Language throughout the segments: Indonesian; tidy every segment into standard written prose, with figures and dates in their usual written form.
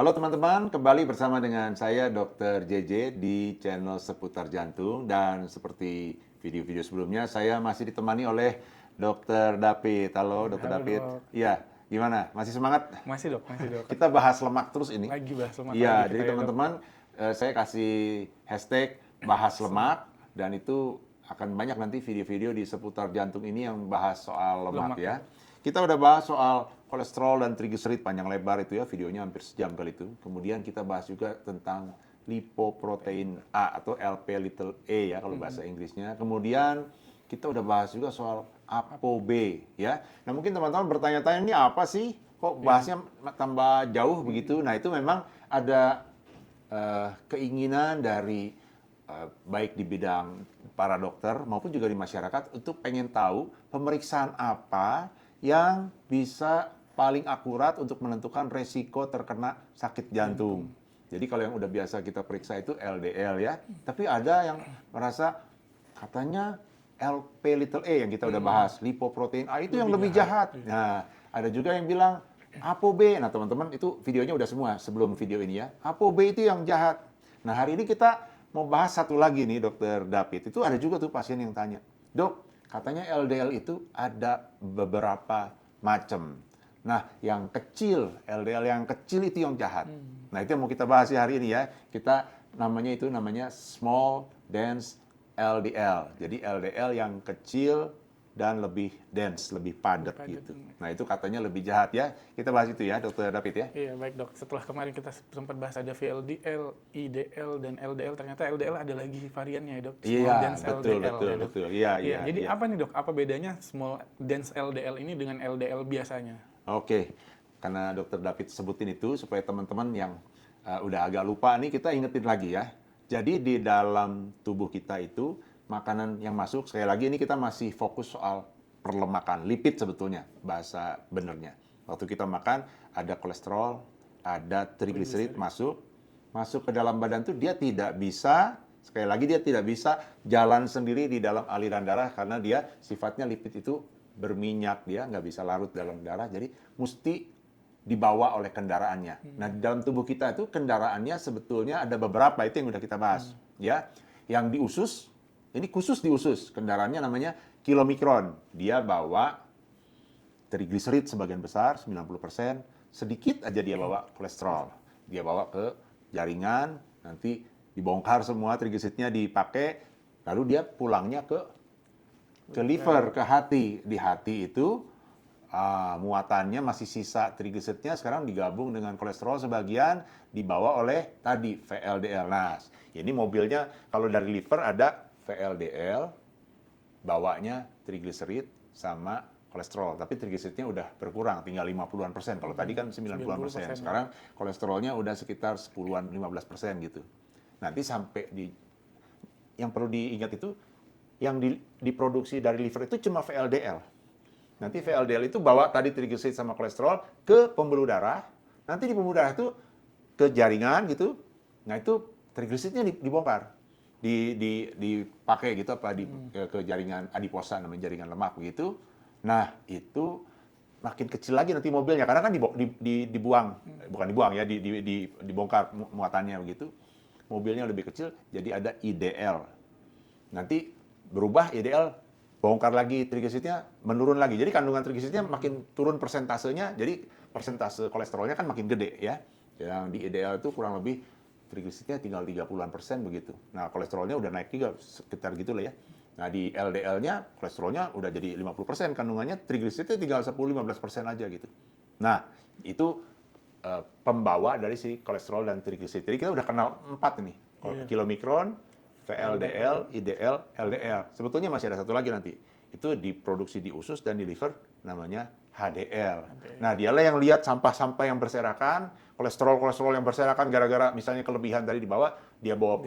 Halo teman-teman, kembali bersama dengan saya Dr. JJ di channel Seputar Jantung. Dan seperti video-video sebelumnya, saya masih ditemani oleh Dr. David. Halo Dr. Halo David. dok, Iya, gimana? Masih semangat? masih dok. Kita bahas lemak terus ini. Lagi bahas lemak lagi Iya, kita jadi ya dok. teman-teman, saya kasih hashtag bahas lemak. Dan itu akan banyak nanti video-video di Seputar Jantung ini yang bahas soal lemak ya. Kita udah bahas soal kolesterol dan trigliserid panjang lebar itu ya, videonya hampir sejam kali itu. Kemudian kita bahas juga tentang lipoprotein A atau LP little a ya kalau bahasa Inggrisnya. Kemudian kita udah bahas juga soal ApoB ya. Nah mungkin teman-teman bertanya-tanya ini apa sih? Kok bahasnya tambah jauh begitu? Nah itu memang ada keinginan dari baik di bidang para dokter maupun juga di masyarakat untuk pengen tahu pemeriksaan apa yang bisa paling akurat untuk menentukan resiko terkena sakit jantung. Jadi kalau yang udah biasa kita periksa itu LDL ya, tapi ada yang merasa katanya LP little a yang kita udah bahas, lipoprotein A itu yang lebih jahat. Nah, ada juga yang bilang ApoB. Nah, teman-teman itu videonya udah semua sebelum video ini ya. ApoB itu yang jahat. Nah, hari ini kita mau bahas satu lagi nih, Dokter David. Itu ada juga tuh pasien yang tanya, "Dok, katanya LDL itu ada beberapa macam. Nah, yang kecil, LDL yang kecil itu yang jahat." Nah, itu yang mau kita bahas ya hari ini ya. Kita namanya small dense LDL. Jadi LDL yang kecil dan lebih dense, lebih padat gitu. Nah, itu katanya lebih jahat ya. Kita bahas itu ya, Dokter David ya. Iya baik dok, setelah kemarin kita sempat bahas ada VLDL, IDL, dan LDL, ternyata LDL ada lagi variannya ya dok, small Iya, dense betul, LDL betul, ya dok. betul. Iya, Iya, iya. jadi iya. apa nih dok, apa bedanya small dense LDL ini dengan LDL biasanya? Oke, karena Dokter David sebutin itu supaya teman-teman yang udah agak lupa nih kita ingetin lagi ya. Jadi di dalam tubuh kita itu makanan yang masuk, sekali lagi ini kita masih fokus soal perlemakan, lipid sebetulnya bahasa benernya. Waktu kita makan ada kolesterol, ada trigliserid masuk ke dalam badan tuh dia tidak bisa, sekali lagi dia tidak bisa jalan sendiri di dalam aliran darah karena dia sifatnya lipid itu berminyak, dia nggak bisa larut dalam darah, jadi mesti dibawa oleh kendaraannya. Nah, di dalam tubuh kita itu kendaraannya sebetulnya ada beberapa, itu yang udah kita bahas. Ya, yang di usus, ini khusus di usus, kendaraannya namanya kilomikron. Dia bawa trigliserid sebagian besar, 90%, sedikit aja dia bawa kolesterol. Dia bawa ke jaringan, nanti dibongkar semua trigliseridnya dipakai, lalu dia pulangnya ke liver, ke hati. Di hati itu muatannya masih sisa trigliseridnya sekarang digabung dengan kolesterol sebagian dibawa oleh tadi VLDL. Nah, ini mobilnya kalau dari liver ada VLDL, bawanya trigliserid sama kolesterol. Tapi trigliseridnya udah berkurang, tinggal 50-an%. Kalau tadi kan 90-an%. Sekarang kolesterolnya udah sekitar 10-an, 15% gitu. Nanti sampai yang perlu diingat itu, yang diproduksi dari liver itu cuma VLDL. Nanti VLDL itu bawa tadi trigliserid sama kolesterol ke pembuluh darah. Nanti di pembuluh darah itu ke jaringan gitu. Nah itu trigliseridnya dibongkar, dipakai gitu apa ke jaringan adiposa, namanya jaringan lemak begitu. Nah itu makin kecil lagi nanti mobilnya karena kan dibuang, bukan dibuang ya, dibongkar muatannya begitu. Mobilnya lebih kecil, jadi ada IDL. Nanti berubah IDL, bongkar lagi trigliseridnya, menurun lagi. Jadi kandungan trigliseridnya makin turun persentasenya, jadi persentase kolesterolnya kan makin gede ya. Yang di IDL itu kurang lebih trigliseridnya tinggal 30-an% begitu. Nah, kolesterolnya udah naik juga sekitar gitu lah ya. Nah, di LDL-nya kolesterolnya udah jadi 50% kandungannya, trigliseridnya tinggal 10-15% aja gitu. Nah, itu pembawa dari si kolesterol dan trigliserid. Jadi kita udah kenal 4 nih. Kilomikron, VLDL, IDL, LDL. Sebetulnya masih ada satu lagi nanti. Itu diproduksi di usus dan di liver, namanya HDL. Nah, dialah yang lihat sampah-sampah yang berserakan, kolesterol yang berserakan gara-gara misalnya kelebihan tadi dibawa, dia bawa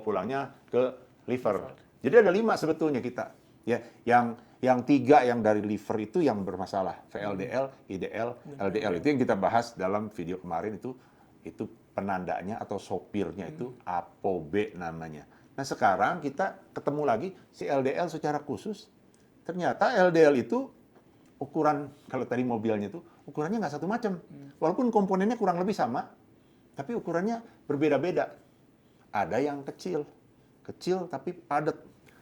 pulangnya ke liver. Jadi ada 5 sebetulnya kita. Ya, yang 3 yang dari liver itu yang bermasalah. VLDL, IDL, LDL. Itu yang kita bahas dalam video kemarin itu penandanya atau sopirnya itu ApoB namanya. Nah sekarang kita ketemu lagi si LDL secara khusus. Ternyata LDL itu ukuran, kalau tadi mobilnya itu ukurannya nggak satu macam. Walaupun komponennya kurang lebih sama, tapi ukurannya berbeda-beda. Ada yang kecil tapi padat.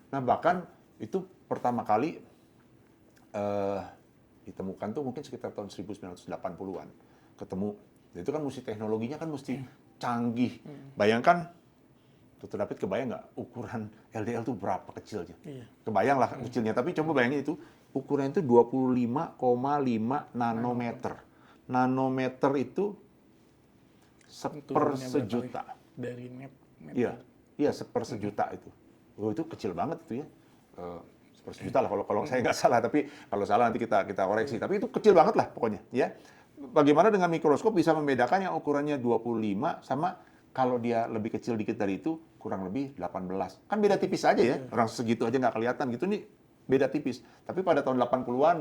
Nah, bahkan itu pertama kali ditemukan tuh mungkin sekitar tahun 1980-an. Ketemu. Itu kan mesti teknologinya kan mesti canggih. Bayangkan, Dr. David kebayang nggak ukuran LDL itu berapa kecilnya? Iya. Kebayang lah kecilnya, tapi coba bayangin itu, ukuran itu 25,5 nanometer. Nanometer itu Turunnya berapa sepersejuta. dari meter. Iya, sepersejuta itu. Oh, itu kecil banget itu ya. Sepersejuta lah kalau saya nggak salah, tapi kalau salah nanti kita koreksi. Tapi itu kecil banget lah pokoknya, ya. Bagaimana dengan mikroskop bisa membedakan yang ukurannya 25 sama kalau dia lebih kecil dikit dari itu kurang lebih 18. Kan beda tipis aja ya. Orang segitu aja nggak kelihatan gitu nih, beda tipis. Tapi pada tahun 80-an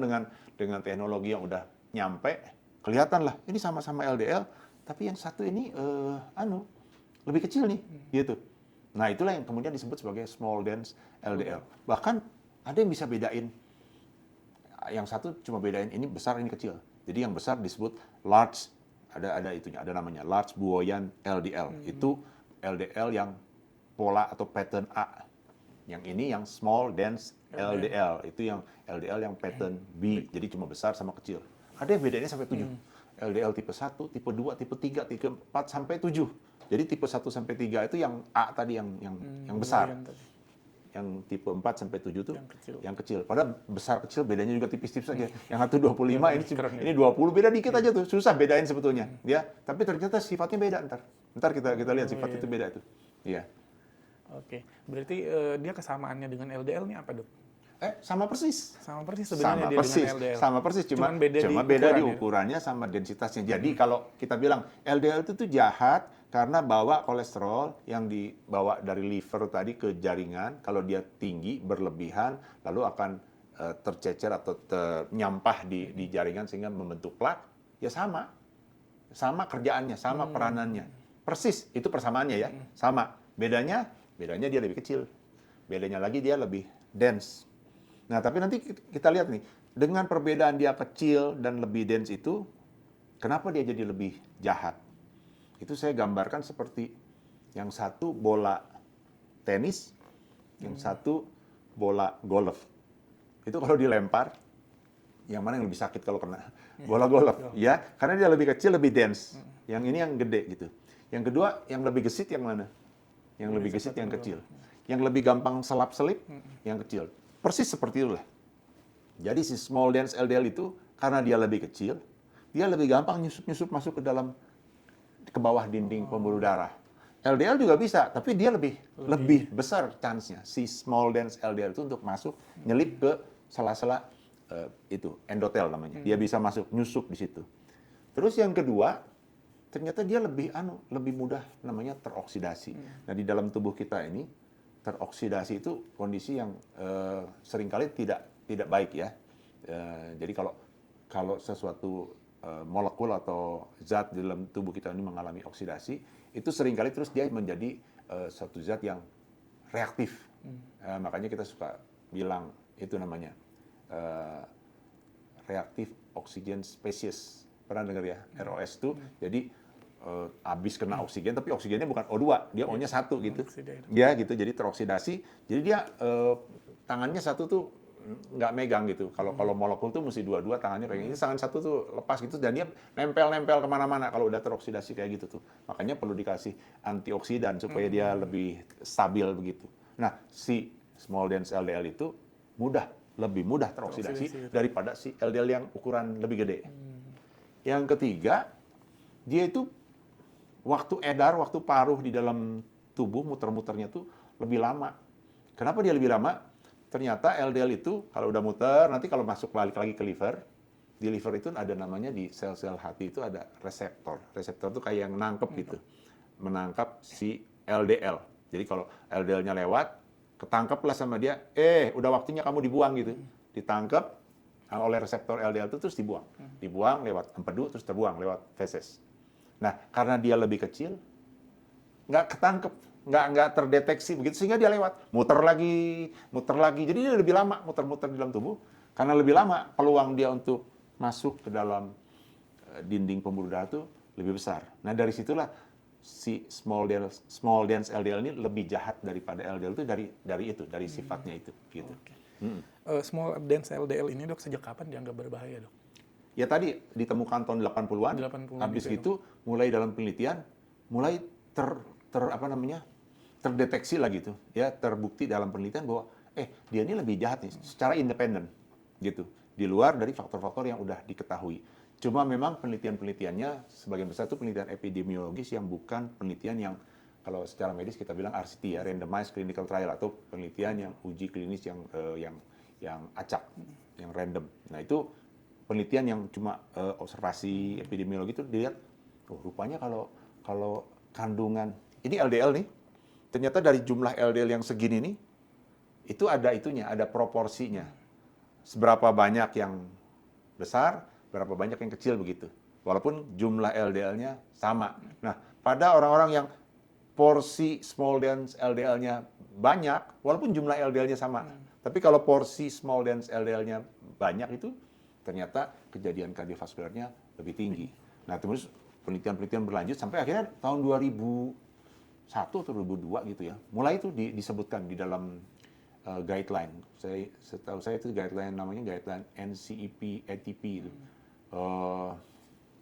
dengan teknologi yang udah nyampe, kelihatan lah ini sama-sama LDL, tapi yang satu ini lebih kecil nih, gitu. Nah, itulah yang kemudian disebut sebagai small dense LDL. Bahkan ada yang bisa bedain, yang satu cuma bedain ini besar, ini kecil. Jadi yang besar disebut large, ada itunya, ada namanya large buoyant LDL. Itu LDL yang pola atau pattern A. Yang ini yang small dense LDL, itu yang LDL yang pattern B. Jadi cuma besar sama kecil. Ada yang bedanya sampai 7. LDL tipe 1, tipe 2, tipe 3, tipe 4 sampai 7. Jadi tipe 1 sampai 3 itu yang A tadi yang besar. Yang tipe 4 sampai 7 itu yang kecil. Padahal besar kecil bedanya juga tipis-tipis saja. Yang satu 25, ini 20, beda dikit aja tuh. Susah bedain sebetulnya, ya. Tapi ternyata sifatnya beda ntar kita lihat sifat itu beda itu. Iya. Oke. Berarti dia kesamaannya dengan LDL ini apa, Dok? Sama persis. Sama persis sebenarnya dia dengan LDL. Sama persis, cuma beda di ukurannya sama densitasnya. Jadi kalau kita bilang LDL itu tuh jahat karena bawa kolesterol yang dibawa dari liver tadi ke jaringan, kalau dia tinggi, berlebihan, lalu akan tercecer atau nyampah di jaringan sehingga membentuk plak, ya sama kerjaannya, sama peranannya. Persis, itu persamaannya ya, sama. Bedanya dia lebih kecil. Bedanya lagi dia lebih dense. Nah, tapi nanti kita lihat nih, dengan perbedaan dia kecil dan lebih dense itu, kenapa dia jadi lebih jahat? Itu saya gambarkan seperti yang satu bola tenis, yang satu bola golf. Itu kalau dilempar, yang mana yang lebih sakit kalau kena? Bola golf, ya, karena dia lebih kecil, lebih dense. Yang ini yang gede gitu. Yang kedua, yang lebih gesit yang mana? Yang lebih gesit yang kecil. Yang lebih gampang selap-selip, yang kecil. Persis seperti itulah. Jadi si small dense LDL itu, karena dia lebih kecil, dia lebih gampang nyusup masuk ke bawah dinding pembuluh darah. LDL juga bisa, tapi dia lebih besar chance-nya si small dense LDL itu untuk masuk nyelip ke sela-sela itu endotel namanya. Dia bisa masuk nyusup di situ. Terus yang kedua, ternyata dia lebih mudah namanya teroksidasi. Nah, di dalam tubuh kita ini teroksidasi itu kondisi yang seringkali tidak baik ya. Jadi kalau sesuatu molekul atau zat di dalam tubuh kita ini mengalami oksidasi, itu seringkali terus dia menjadi suatu zat yang reaktif. Makanya kita suka bilang itu namanya reaktif oxygen species. Pernah dengar ya? ROS itu. Jadi habis kena oksigen, tapi oksigennya bukan O2, dia O-nya 1 gitu. Ya gitu, jadi teroksidasi. Jadi dia tangannya satu tuh nggak megang gitu. Kalau molekul tuh mesti dua-dua tangannya pegang. Ini tangan satu tuh lepas gitu, dan dia nempel kemana-mana kalau udah teroksidasi kayak gitu tuh. Makanya perlu dikasih antioksidan supaya dia lebih stabil begitu. Nah, si small dense LDL itu lebih mudah teroksidasi daripada si LDL yang ukuran lebih gede. Yang ketiga, dia itu waktu paruh di dalam tubuh muter-muternya tuh lebih lama. Kenapa dia lebih lama? Ternyata LDL itu kalau udah muter, nanti kalau masuk balik lagi ke liver, di liver itu ada namanya di sel-sel hati itu ada reseptor. Reseptor itu kayak yang nangkep gitu. Menangkap si LDL. Jadi kalau LDL-nya lewat, ketangkeplah sama dia, udah waktunya kamu dibuang gitu. Ditangkep oleh reseptor LDL itu terus dibuang. Dibuang lewat empedu, terus terbuang lewat feses. Nah, karena dia lebih kecil, nggak ketangkep, nggak terdeteksi begitu, sehingga dia lewat. Muter lagi. Jadi dia lebih lama muter-muter di dalam tubuh. Karena lebih lama, peluang dia untuk masuk ke dalam dinding pembuluh darah itu lebih besar. Nah dari situlah si small dense LDL ini lebih jahat daripada LDL itu dari sifatnya itu gitu. Oke. Small dense LDL ini dok sejak kapan dianggap berbahaya dok? Ya tadi ditemukan tahun 80-an, 80-an habis gitu, itu mulai dalam penelitian mulai terdeteksi lah gitu, ya terbukti dalam penelitian bahwa dia ini lebih jahat nih secara independen gitu, di luar dari faktor-faktor yang udah diketahui. Cuma memang penelitian-penelitiannya sebagian besar itu penelitian epidemiologis yang bukan penelitian yang kalau secara medis kita bilang RCT ya, randomized clinical trial, atau penelitian yang uji klinis yang acak, yang random. Nah itu penelitian yang cuma observasi epidemiologi itu dilihat, rupanya kalau kandungan ini LDL nih, ternyata dari jumlah LDL yang segini nih, itu ada proporsinya. Seberapa banyak yang besar, berapa banyak yang kecil begitu. Walaupun jumlah LDL-nya sama. Nah, pada orang-orang yang porsi small dense LDL-nya banyak, walaupun jumlah LDL-nya sama. Tapi kalau porsi small dense LDL-nya banyak itu, ternyata kejadian kardiovaskularnya lebih tinggi. Nah, terus penelitian-penelitian berlanjut sampai akhirnya tahun 2001 atau 2002 gitu ya. Mulai itu disebutkan di dalam guideline. Setahu saya itu guideline namanya guideline NCEP ATP itu.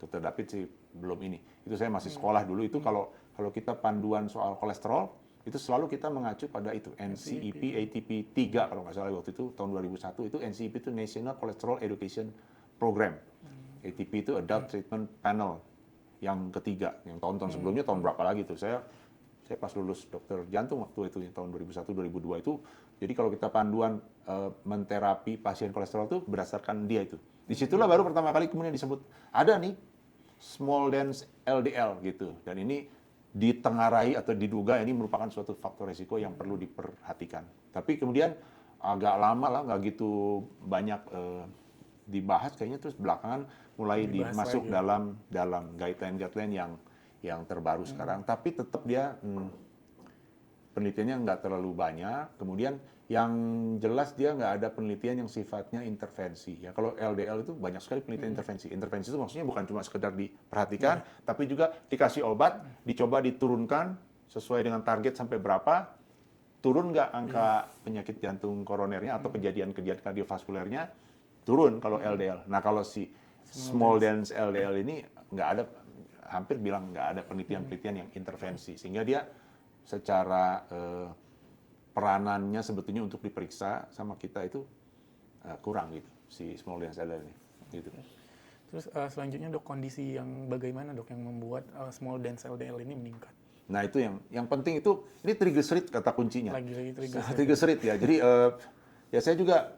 Dr. David sih belum ini. Itu saya masih sekolah dulu itu kalau kita panduan soal kolesterol itu selalu kita mengacu pada itu NCEP ATP 3 kalau nggak salah waktu itu tahun 2001 itu NCEP itu National Cholesterol Education Program. ATP itu Adult Treatment Panel yang ketiga, yang tahun-tahun sebelumnya tahun berapa lagi tuh saya pas lulus dokter jantung waktu itu tahun 2001-2002 itu, jadi kalau kita panduan menterapi pasien kolesterol itu berdasarkan dia itu. Disitulah baru pertama kali kemudian disebut ada nih small dense LDL gitu, dan ini ditengarai atau diduga ini merupakan suatu faktor resiko yang perlu diperhatikan. Tapi kemudian agak lama lah, nggak gitu banyak dibahas kayaknya, terus belakangan mulai dimasuk dalam guideline yang terbaru sekarang. Tapi tetap dia penelitiannya nggak terlalu banyak. Kemudian yang jelas dia nggak ada penelitian yang sifatnya intervensi. Ya kalau LDL itu banyak sekali penelitian intervensi. Intervensi itu maksudnya bukan cuma sekedar diperhatikan, tapi juga dikasih obat, dicoba diturunkan sesuai dengan target sampai berapa, turun nggak angka penyakit jantung koronernya atau kejadian-kejadian kardiovaskulernya, turun kalau LDL. Nah kalau si small dense LDL ini nggak ada, hampir bilang nggak ada penelitian-penelitian yang intervensi, sehingga dia secara peranannya sebetulnya untuk diperiksa sama kita itu kurang gitu si small dense LDL ini gitu. Terus selanjutnya dok, kondisi yang bagaimana dok yang membuat small dense LDL ini meningkat? Nah itu yang penting itu ini triglycerid kata kuncinya. Lagi triglycerid ya. Jadi ya saya juga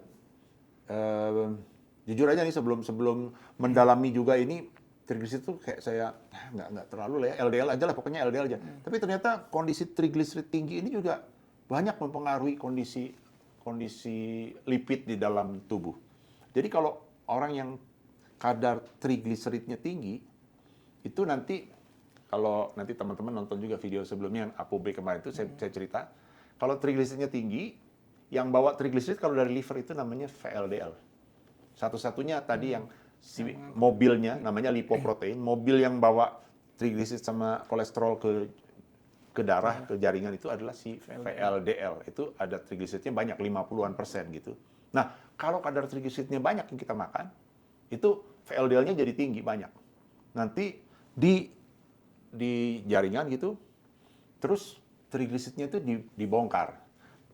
jujur aja nih sebelum mendalami juga ini, triglycerid itu kayak saya nggak terlalu lah ya, LDL aja lah, pokoknya LDL aja. Tapi ternyata kondisi triglycerid tinggi ini juga banyak mempengaruhi kondisi lipid di dalam tubuh. Jadi kalau orang yang kadar trigliseridnya tinggi, itu nanti kalau nanti teman-teman nonton juga video sebelumnya yang ApoB kemarin itu saya cerita, kalau trigliseridnya tinggi, yang bawa trigliserid kalau dari liver itu namanya VLDL. Satu-satunya tadi yang si mobilnya namanya lipoprotein, mobil yang bawa trigliserid sama kolesterol ke darah, ke jaringan itu adalah si VLDL. Itu ada trigliseridnya banyak, 50-an% gitu. Nah, kalau kadar trigliseridnya banyak yang kita makan, itu VLDL-nya jadi tinggi banyak. Nanti di jaringan gitu, terus trigliseridnya itu dibongkar.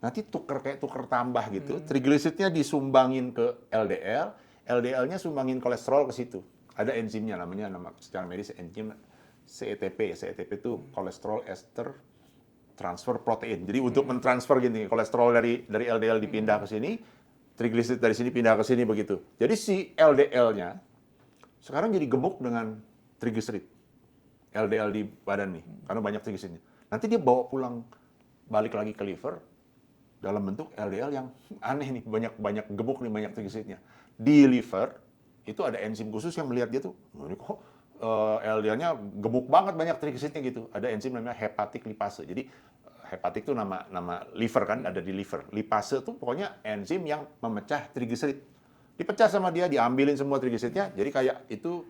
Nanti kayak tuker tambah gitu, trigliseridnya disumbangin ke LDL, LDL-nya sumbangin kolesterol ke situ. Ada enzimnya namanya secara medis enzim CETP. CETP itu kolesterol ester transfer protein. Jadi untuk mentransfer gini, kolesterol dari LDL dipindah ke sini, trigliserid dari sini pindah ke sini begitu. Jadi si LDL-nya sekarang jadi gemuk dengan trigliserid. LDL di badan nih, karena banyak trigliseridnya. Nanti dia bawa pulang, balik lagi ke liver dalam bentuk LDL yang aneh nih, banyak gemuk nih, banyak trigliseridnya. Di liver itu ada enzim khusus yang melihat dia tuh, ini kok LDL-nya gemuk banget, banyak trigliseridnya gitu. Ada enzim namanya hepatic lipase. Jadi hepatic itu nama liver kan, ada di liver. Lipase itu pokoknya enzim yang memecah trigliserid. Dipecah sama dia, diambilin semua trigliseridnya, jadi kayak itu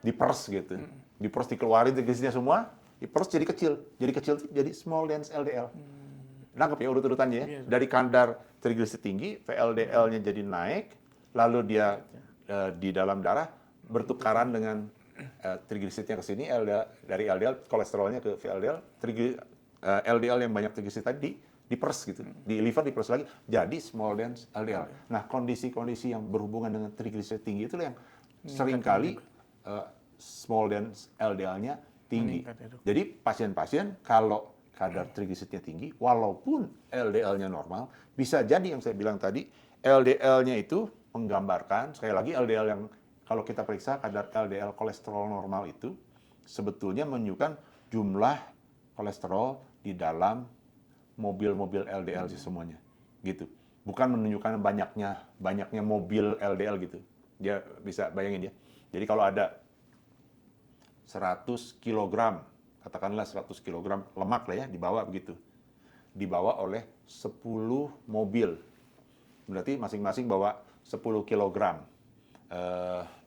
diperes gitu. Diperes, dikeluarin triglyceridnya semua, diperes jadi kecil. Jadi kecil itu jadi small dense LDL. Nangkep ya urut-urutannya ya. Iya. Dari kadar trigliserid tinggi, VLDL-nya jadi naik, lalu dia di dalam darah bertukaran dengan trigliseridnya ke sini, dari LDL kolesterolnya ke VLDL, LDL yang banyak trigliserid tadi diperes gitu, di liver diperes lagi, jadi small dense LDL. Nah, kondisi-kondisi yang berhubungan dengan trigliserid tinggi itu yang seringkali small dense LDL-nya tinggi. Meningkat ya, Dok. Jadi pasien-pasien kalau kadar trigliseridnya tinggi, walaupun LDL-nya normal, bisa jadi yang saya bilang tadi, LDL-nya itu menggambarkan, sekali lagi LDL yang kalau kita periksa kadar LDL kolesterol normal itu sebetulnya menunjukkan jumlah kolesterol di dalam mobil-mobil LDL sih semuanya, gitu. Bukan menunjukkan banyaknya mobil LDL gitu. Dia bisa bayangin ya. Jadi kalau ada 100 kg, katakanlah 100 kg lemak lah ya, dibawa begitu. Dibawa oleh 10 mobil. Berarti masing-masing bawa 10 kg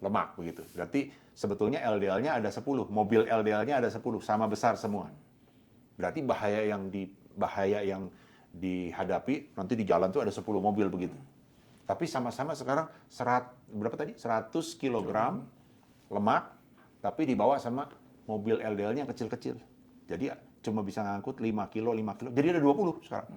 lemak begitu. Berarti sebetulnya LDL-nya ada 10, mobil LDL-nya ada 10, sama besar semua. Berarti bahaya yang dihadapi nanti di jalan tuh ada 10 mobil begitu. Tapi sama-sama sekarang berapa tadi? 100 kg lemak, tapi dibawa sama mobil LDL-nya kecil-kecil. Jadi cuma bisa ngangkut 5 kilo. Jadi ada 20 sekarang.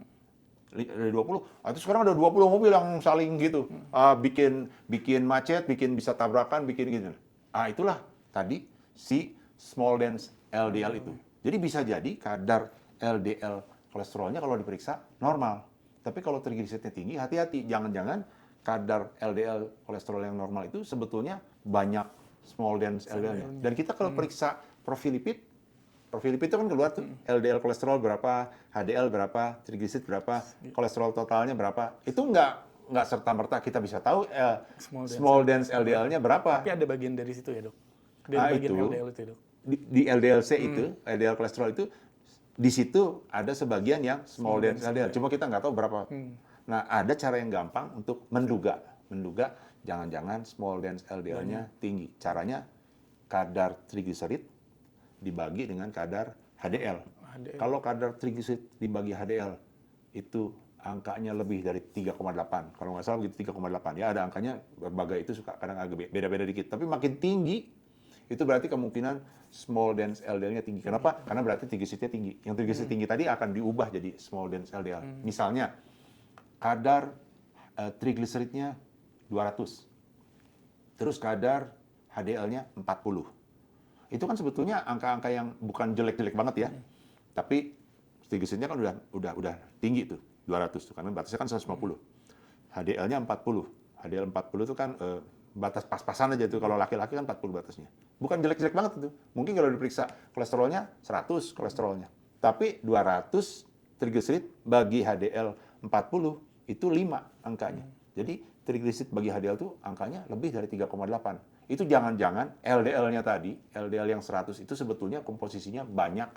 Ada 20. Itu sekarang ada 20 mobil yang saling gitu. Bikin macet, bisa tabrakan, bikin gitu. Itulah tadi si small dense LDL itu. Jadi bisa jadi kadar LDL kolesterolnya kalau diperiksa normal. Tapi kalau trigliseridnya tinggi, hati-hati. Jangan-jangan kadar LDL kolesterol yang normal itu sebetulnya banyak small dense LDL-nya. Dan kita kalau periksa profil lipid itu kan keluar tuh LDL kolesterol berapa, HDL berapa, trigliserid berapa, kolesterol totalnya berapa. Itu nggak serta-merta kita bisa tahu small dense LDL-nya berapa. Tapi ada bagian dari situ ya, Dok? Dari bagian itu, LDL itu, Dok? Di LDLC itu, LDL kolesterol itu, di situ ada sebagian yang small dense LDL. Cuma kita nggak tahu berapa. Nah, ada cara yang gampang untuk menduga jangan-jangan small dense LDL-nya tinggi. Caranya kadar trigliserid dibagi dengan kadar HDL. Kalau kadar trigliserid dibagi HDL itu angkanya lebih dari 3,8. Kalau nggak salah begitu 3,8. Ya ada angkanya berbagai, itu suka kadang agak beda-beda dikit. Tapi makin tinggi itu berarti kemungkinan small dense LDL-nya tinggi. Kenapa? Karena berarti trigliseridnya tinggi. Yang trigliserid tinggi tadi akan diubah jadi small dense LDL. Misalnya kadar trigliseridnya 200. Terus kadar HDL-nya 40. Itu kan sebetulnya angka-angka yang bukan jelek-jelek banget ya. Tapi trigliseridnya kan udah tinggi tuh, 200 tuh, karena batasnya kan 150. HDL-nya 40. HDL 40 itu kan batas pas-pasan aja tuh, kalau laki-laki kan 40 batasnya. Bukan jelek-jelek banget itu. Mungkin kalau diperiksa kolesterolnya 100 kolesterolnya. Tapi 200 trigliserid bagi HDL 40 itu 5 angkanya. Jadi trigliserid bagi HDL itu angkanya lebih dari 3,8. Itu jangan-jangan LDL-nya tadi, LDL yang 100 itu sebetulnya komposisinya banyak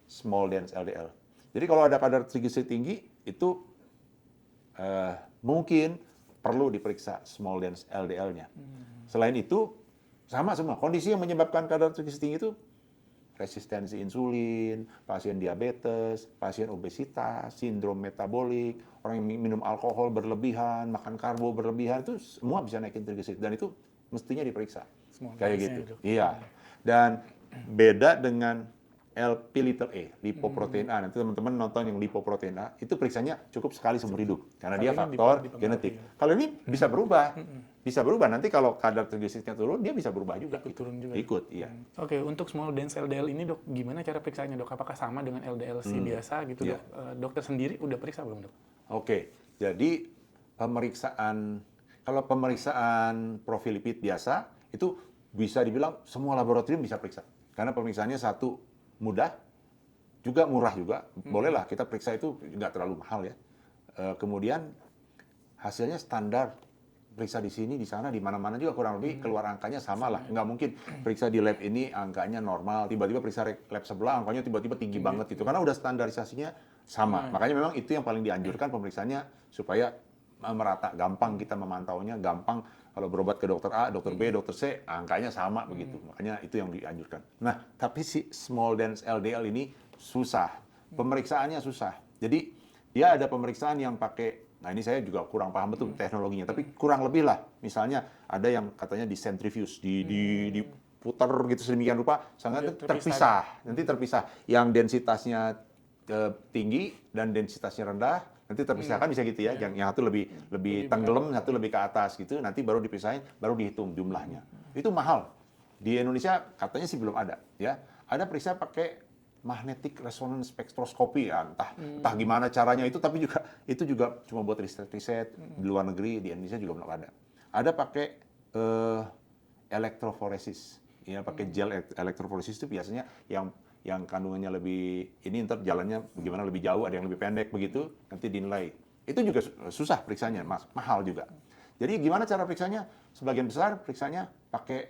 small dense LDL. Jadi kalau ada kadar trigliserid tinggi, itu mungkin perlu diperiksa small dense LDL-nya. Selain itu, sama semua. Kondisi yang menyebabkan kadar trigliserid tinggi itu resistensi insulin, pasien diabetes, pasien obesitas, sindrom metabolik, orang yang minum alkohol berlebihan, makan karbo berlebihan, itu semua bisa naikin trigliserid. Dan itu mestinya diperiksa. Kayak gitu. Iya. Dan beda dengan Lp(a), lipoprotein A. Nanti teman-teman nonton yang lipoprotein A, itu periksanya cukup sekali seumur hidup. Karena dia faktor genetik. Kalau ini bisa berubah. Bisa berubah. Nanti kalau kadar trigliseridnya turun, dia bisa berubah juga. Ikut turun juga. Ikut, iya. Oke, untuk small dense LDL ini, Dok, gimana cara periksanya, Dok? Apakah sama dengan LDL-C biasa gitu, Dok? Dokter sendiri udah periksa belum, Dok? Oke. Jadi kalau pemeriksaan profil lipid biasa, itu bisa dibilang semua laboratorium bisa periksa. Karena pemeriksaannya satu, mudah, juga murah juga. Bolehlah kita periksa, itu nggak terlalu mahal ya. Kemudian hasilnya standar. Periksa di sini, di sana, di mana-mana juga kurang lebih keluar angkanya sama lah. Nggak mungkin periksa di lab ini angkanya normal, tiba-tiba periksa lab sebelah angkanya tiba-tiba tinggi banget gitu. Karena udah standarisasinya sama. Makanya memang itu yang paling dianjurkan pemeriksaannya supaya merata, gampang kita memantaunya, gampang kalau berobat ke dokter A, dokter B, dokter C, angkanya sama begitu. Makanya itu yang dianjurkan. Nah, tapi si small dense LDL ini susah. Pemeriksaannya susah. Jadi dia ada pemeriksaan yang pakai, nah ini saya juga kurang paham betul teknologinya, tapi kurang lebih lah. Misalnya ada yang katanya di centrifuge, diputar gitu sedemikian rupa, sangat terpisah. Nanti terpisah. Yang densitasnya tinggi dan densitasnya rendah, nanti terpisahkan bisa gitu ya. Yang satu lebih tenggelam, satu lebih ke atas gitu. Nanti baru dipisahin, baru dihitung jumlahnya. Itu mahal. Di Indonesia katanya sih belum ada, ya. Ada periksa pakai magnetic resonance spectroscopy ya, entah gimana caranya itu, tapi itu juga cuma buat riset di luar negeri, di Indonesia juga belum ada. Ada pakai elektroforesis, ya pakai gel elektroforesis itu biasanya yang kandungannya lebih ini, ntar jalannya bagaimana lebih jauh, ada yang lebih pendek begitu, nanti dinilai. Itu juga susah periksanya, mahal juga. Jadi gimana cara periksanya? Sebagian besar periksanya pakai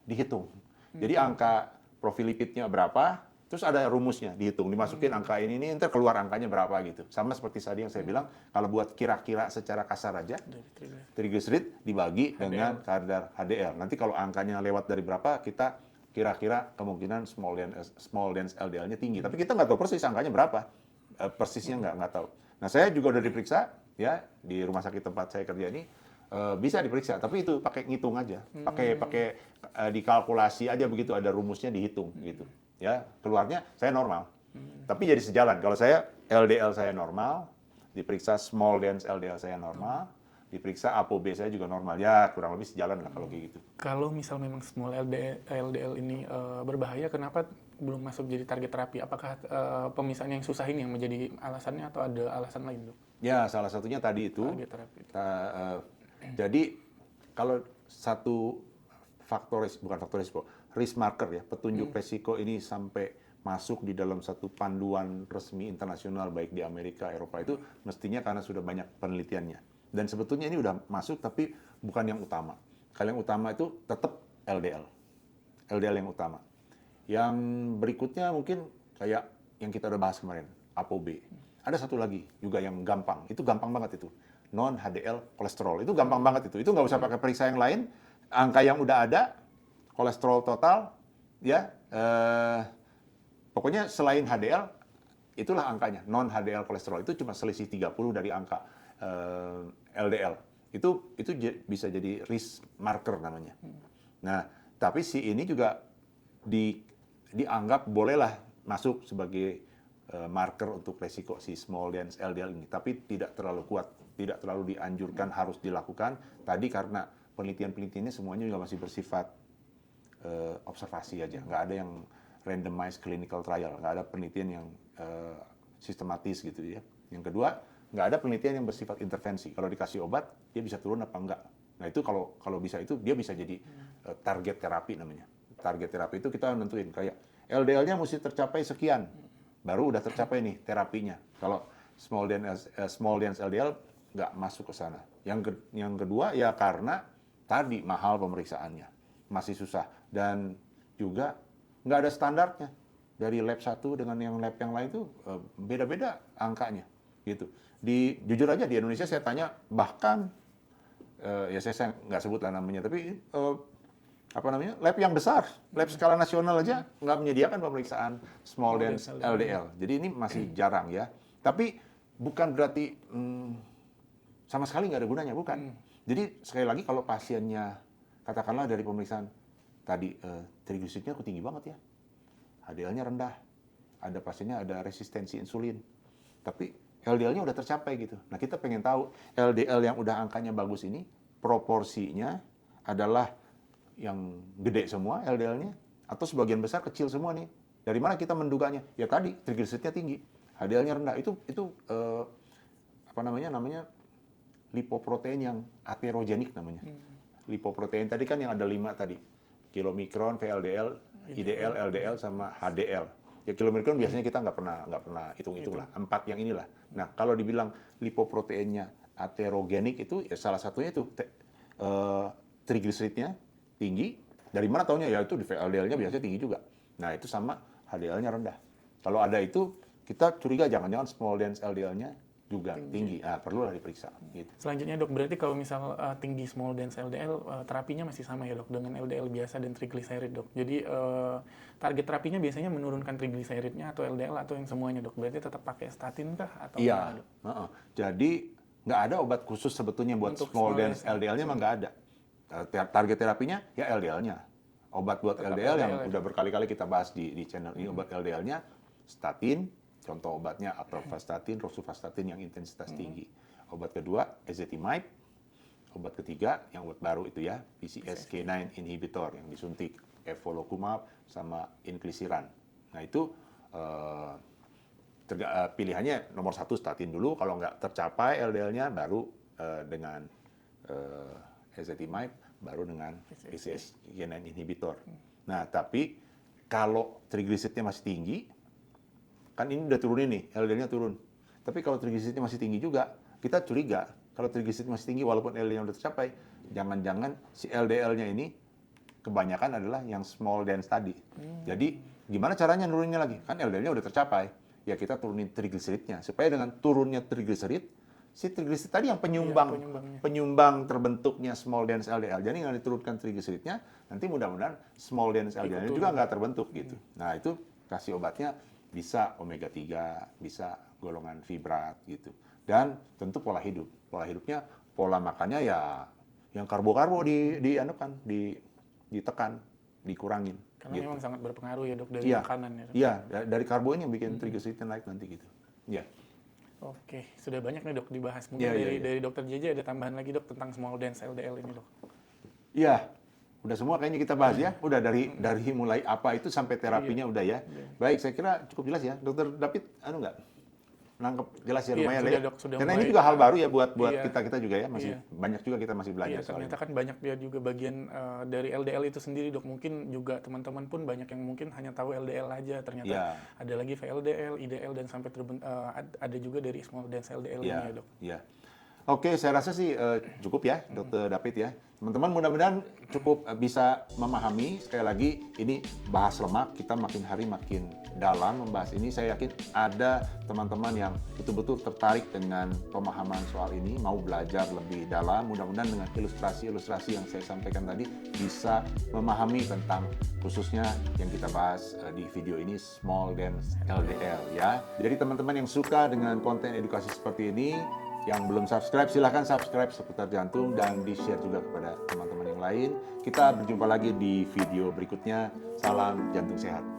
dihitung. Jadi angka profil lipidnya berapa, terus ada rumusnya dihitung, dimasukin angka ini ntar keluar angkanya berapa gitu. Sama seperti tadi yang saya bilang, kalau buat kira-kira secara kasar aja, triglycerid dibagi dengan kadar HDL. Nanti kalau angkanya lewat dari berapa, kita kira-kira kemungkinan small dense LDL-nya tinggi. Tapi kita nggak tahu persis angkanya berapa. Persisnya nggak tahu. Nah, saya juga udah diperiksa ya di rumah sakit tempat saya kerja ini, bisa diperiksa, tapi itu pakai ngitung aja. Pakai dikalkulasi aja begitu, ada rumusnya dihitung gitu. Ya, keluarnya saya normal. Tapi jadi sejalan. Kalau saya LDL saya normal, diperiksa small dense LDL saya normal, diperiksa ApoB saya juga normal. Ya, kurang lebih sejalan lah kalau kayak gitu. Kalau misal memang small LDL ini berbahaya, kenapa belum masuk jadi target terapi? Apakah pemisahan yang susah ini yang menjadi alasannya atau ada alasan lain, Dok? Ya, salah satunya tadi itu. Target terapi. Jadi kalau satu risk marker ya, petunjuk resiko ini sampai masuk di dalam satu panduan resmi internasional baik di Amerika, Eropa itu mestinya karena sudah banyak penelitiannya. Dan sebetulnya ini udah masuk tapi bukan yang utama. Kalau yang utama itu tetap LDL. LDL yang utama. Yang berikutnya mungkin kayak yang kita udah bahas kemarin, ApoB. Ada satu lagi juga yang gampang. Itu gampang banget itu. Non HDL kolesterol. Itu gampang banget itu. Itu nggak usah pakai periksa yang lain. Angka yang udah ada, kolesterol total, ya. Pokoknya selain HDL, itulah angkanya. Non HDL kolesterol itu cuma selisih 30 dari angka LDL. Itu bisa jadi risk marker namanya. Nah, tapi si ini juga dianggap bolehlah masuk sebagai marker untuk resiko si small dense LDL ini, tapi tidak terlalu kuat, tidak terlalu dianjurkan harus dilakukan. Tadi karena penelitian-penelitiannya semuanya juga masih bersifat observasi aja, nggak ada yang randomized clinical trial, nggak ada penelitian yang sistematis gitu ya. Yang kedua, nggak ada penelitian yang bersifat intervensi. Kalau dikasih obat, dia bisa turun apa enggak. Nah itu kalau bisa itu dia bisa jadi target terapi namanya. Target terapi itu kita nentuin kayak LDL-nya mesti tercapai sekian, baru udah tercapai nih terapinya. Kalau small dense LDL nggak masuk ke sana. Yang kedua ya karena tadi mahal pemeriksaannya, masih susah dan juga nggak ada standarnya. Dari lab satu dengan yang lab yang lain itu beda-beda angkanya gitu. Jujur aja di Indonesia saya tanya, bahkan ya saya nggak sebut lah namanya, tapi lab yang besar, lab skala nasional aja nggak menyediakan pemeriksaan small dense LDL. Jadi ini masih jarang ya. Tapi bukan berarti sama sekali nggak ada gunanya, bukan. Jadi sekali lagi kalau pasiennya katakanlah dari pemeriksaan tadi trigliseridnya tinggi banget ya, HDL-nya rendah, ada pasiennya ada resistensi insulin, tapi LDL-nya udah tercapai gitu. Nah kita pengen tahu LDL yang udah angkanya bagus ini proporsinya adalah yang gede semua LDL-nya atau sebagian besar kecil semua nih. Dari mana kita menduganya? Ya tadi trigliseridnya tinggi, HDL-nya rendah. Itu namanya lipoprotein yang aterogenik namanya. Lipoprotein tadi kan yang ada 5 tadi. Kilomikron, VLDL, IDL, LDL sama HDL. Ya kilomikron biasanya kita nggak pernah hitung-hitung lah. 4 yang inilah. Nah, kalau dibilang lipoproteinnya aterogenik itu ya salah satunya itu trigliseridnya tinggi. Dari mana taunya? Ya itu di VLDL-nya biasanya tinggi juga. Nah, itu sama HDL-nya rendah. Kalau ada itu, kita curiga jangan-jangan small dense LDL-nya juga tinggi. Perlulah diperiksa. Gitu. Selanjutnya dok, berarti kalau misal tinggi small dense LDL, terapinya masih sama ya dok dengan LDL biasa dan triglycerid dok. Jadi target terapinya biasanya menurunkan triglyceridnya atau LDL atau yang semuanya dok. Berarti tetap pakai statin kah atau Iya. gimana, dok? Jadi nggak ada obat khusus sebetulnya buat Untuk small small dense dense LDL-nya mah nggak ada. Target terapinya ya LDL-nya. Obat buat Tetap LDL yang LDL. udah berkali-kali kita bahas di channel ini, obat LDL-nya statin, contoh obatnya atorvastatin, rosuvastatin yang intensitas tinggi. Obat kedua ezetimibe, obat ketiga yang obat baru itu ya, PCSK9 inhibitor yang disuntik, evolocumab sama inclisiran. Nah itu pilihannya nomor 1 statin dulu, kalau nggak tercapai LDL-nya baru dengan ezetimibe, baru dengan PCSK9 inhibitor. Nah tapi kalau triglyceridnya masih tinggi, kan ini udah turunin nih, LDL-nya turun. Tapi kalau triglyceridnya masih tinggi juga, kita curiga kalau triglycerid masih tinggi walaupun LDL-nya udah tercapai, jangan-jangan si LDL-nya ini kebanyakan adalah yang small dense tadi. Jadi gimana caranya nuruninnya lagi? Kan LDL-nya udah tercapai. Ya kita turunin triglyceridnya supaya dengan turunnya triglycerid, si triglycerid tadi yang penyumbang terbentuknya small dense LDL. Jadi kalau diturunkan triglyceridnya, nanti mudah-mudahan small dense LDL-nya juga nggak terbentuk gitu. Nah itu kasih obatnya bisa omega 3, bisa golongan fibrat gitu. Dan tentu pola hidup. Pola hidupnya, pola makannya ya yang karbo-karbo ditekan, dikurangin. Karena gitu. memang sangat berpengaruh ya dok dari Iya, makanan ya dok. Iya, dari karbo ini yang bikin triglyceridnya naik nanti gitu. Iya. Oke, sudah banyak nih dok dibahas. Mungkin Iya. dari dokter JJ ada tambahan lagi dok tentang small dense LDL ini dok. Iya, udah semua kayaknya kita bahas ya. Udah dari mulai apa itu sampai terapinya udah ya. Baik, saya kira cukup jelas ya. Dokter David, nggak? Nangkep jelas ya Iya, lumayan sudah, ya. Dok, sudah Karena mulai, ini juga hal baru ya buat iya. kita juga ya. Masih Iya. banyak juga kita masih belajar Iya, soal ternyata ini. kan banyak dia juga bagian dari LDL itu sendiri dok. Mungkin juga teman-teman pun banyak yang mungkin hanya tahu LDL aja. Ternyata Iya. ada lagi VLDL, IDL dan sampai ada juga dari small dense LDL ini ya dok. Iya. Oke, saya rasa sih cukup ya, Dokter David ya. Teman-teman mudah-mudahan cukup bisa memahami. Sekali lagi, ini bahas lemak, kita makin hari makin dalam membahas ini. Saya yakin ada teman-teman yang betul-betul tertarik dengan pemahaman soal ini, mau belajar lebih dalam. Mudah-mudahan dengan ilustrasi-ilustrasi yang saya sampaikan tadi bisa memahami tentang khususnya yang kita bahas di video ini, small dense LDL ya. Jadi teman-teman yang suka dengan konten edukasi seperti ini, yang belum subscribe, silahkan subscribe seputar jantung dan di-share juga kepada teman-teman yang lain. Kita berjumpa lagi di video berikutnya. Salam jantung sehat.